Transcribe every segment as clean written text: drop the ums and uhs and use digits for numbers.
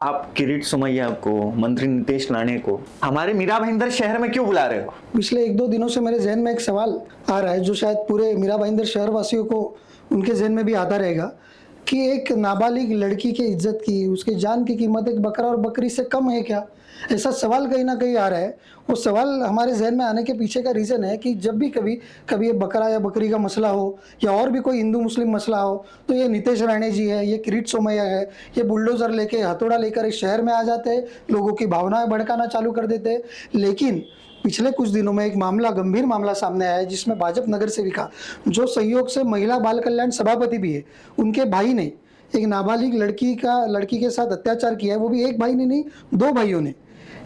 आप किरीट सोमैया को, मंत्री नीतीश राणे को हमारे मीरा भाईंदर शहर में क्यों बुला रहे हो? पिछले 1-2 दिनों से मेरे जहन में एक सवाल आ रहा है जो शायद पूरे मीरा भाईंदर शहर वासियों को उनके जहन में भी आता रहेगा कि एक नाबालिग लड़की की इज्जत की, उसकी जान की कीमत एक बकरा और बकरी से कम है क्या? ऐसा सवाल कहीं ना कहीं आ रहा है। वो सवाल हमारे जहन में आने के पीछे का रीज़न है कि जब भी कभी ये बकरा या बकरी का मसला हो या और भी कोई हिंदू मुस्लिम मसला हो, तो ये नीतीश राणे जी है, ये किरीट सोमैया है, ये बुलडोज़र लेके हथौड़ा लेकर इस शहर में आ जाते हैं, लोगों की भावनाएं भड़काना चालू कर देते हैं। लेकिन पिछले कुछ दिनों में एक मामला, गंभीर मामला सामने आया है जिसमें भाजपा नगर सेविका, जो संयोग से महिला बाल कल्याण सभापति भी है, उनके भाई ने एक नाबालिग लड़की के साथ अत्याचार किया है। वो भी एक भाई ने नहीं, 2 भाइयों ने।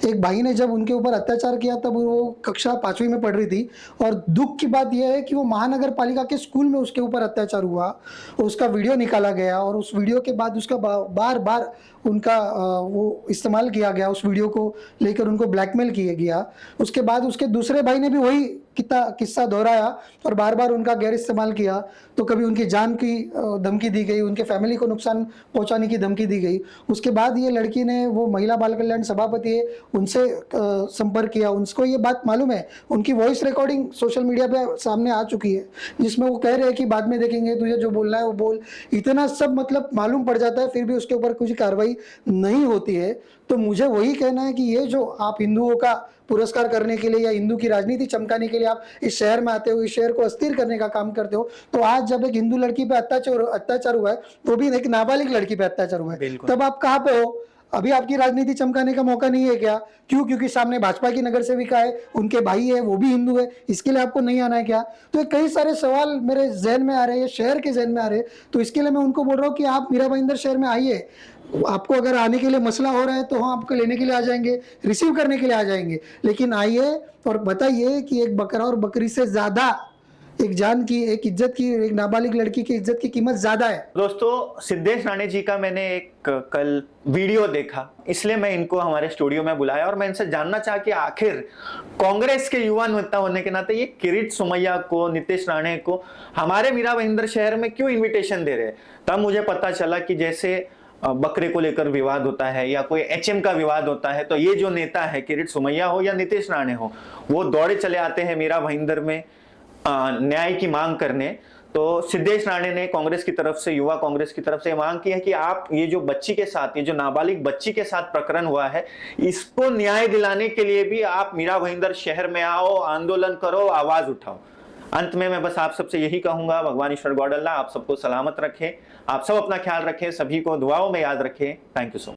एक भाई ने जब उनके ऊपर अत्याचार किया तब वो कक्षा 5वीं में पढ़ रही थी, और दुख की बात यह है कि वो महानगर पालिका के स्कूल में उसके ऊपर अत्याचार हुआ, उसका वीडियो निकाला गया और उस वीडियो के बाद उसका बार बार उनका वो इस्तेमाल किया गया, उस वीडियो को लेकर उनको ब्लैकमेल किया गया। उसके बाद उसके दूसरे भाई ने भी वही किस्सा दोहराया और बार बार उनका गैर इस्तेमाल किया। तो कभी उनकी जान की धमकी दी गई, उनके फैमिली को नुकसान पहुंचाने की धमकी दी गई। उसके बाद ये लड़की ने, वो महिला बाल कल्याण सभापति है, उनसे संपर्क किया। उनको ये बात मालूम है, उनकी वॉइस रिकॉर्डिंग सोशल मीडिया पे सामने आ चुकी है जिसमें वो कह रहे हैं कि बाद में देखेंगे, तुझे जो बोलना है वो बोल। इतना सब मतलब मालूम पड़ जाता है, फिर भी उसके ऊपर कुछ कार्रवाई नहीं होती है। तो मुझे वही कहना है कि ये जो आप हिंदुओं का पुरस्कार करने के लिए या हिंदू की राजनीति चमकाने के लिए आप इस शहर में आते हो, इस शहर को अस्थिर करने का काम करते हो, तो आज जब एक हिंदू लड़की पे अत्याचार हुआ है, वो भी एक नाबालिग लड़की पे अत्याचार हुआ है, तब आप कहाँ पे हो? अभी आपकी राजनीति चमकाने का मौका नहीं है क्या? क्यों? क्योंकि सामने भाजपा की नगर सेविका है, उनके भाई है, वो भी हिंदू है, इसके लिए आपको नहीं आना है क्या? तो ये कई सारे सवाल मेरे जहन में आ रहे हैं, शहर के जहन में आ रहे हैं। तो इसके लिए मैं उनको बोल रहा हूँ कि आप मीरा भाईंदर शहर में आइए। आपको अगर आने के लिए मसला हो रहा है तो हम आपको लेने के लिए आ जाएंगे, रिसीव करने के लिए आ जाएंगे। लेकिन आइए और बताइए कि एक बकरा और बकरी से ज्यादा एक जान की, एक इज्जत की, एक नाबालिग लड़की की इज्जत की कीमत ज्यादा है। दोस्तों, सिद्धेश राणे जी का मैंने एक कल वीडियो देखा, इसलिए मैं इनको हमारे स्टूडियो में बुलाया और मैं इनसे जानना चाहा कि आखिर कांग्रेस के युवा नेता होने के नाते ये किरीट सोमैया को, नीतीश राणे को हमारे मीरा भाईंदर शहर में क्यों इन्विटेशन दे रहे हैं। तब मुझे पता चला कि जैसे बकरे को लेकर विवाद होता है या कोई एचएम का विवाद होता है, तो ये जो नेता है, किरीट सोमैया हो या नीतीश राणे हो, वो दौड़े चले आते हैं मीरा भाईंदर में न्याय की मांग करने। तो सिद्धेश राणे ने कांग्रेस की तरफ से, युवा कांग्रेस की तरफ से मांग की है कि आप ये जो बच्ची के साथ, ये जो नाबालिग बच्ची के साथ प्रकरण हुआ है, इसको न्याय दिलाने के लिए भी आप मीरा भाईंदर शहर में आओ, आंदोलन करो, आवाज उठाओ। अंत में मैं बस आप सबसे यही कहूंगा, भगवान ईश्वर गॉड अल्लाह आप सबको सलामत रखे, आप सब अपना ख्याल रखें, सभी को दुआओं में याद रखें। Thank you so much.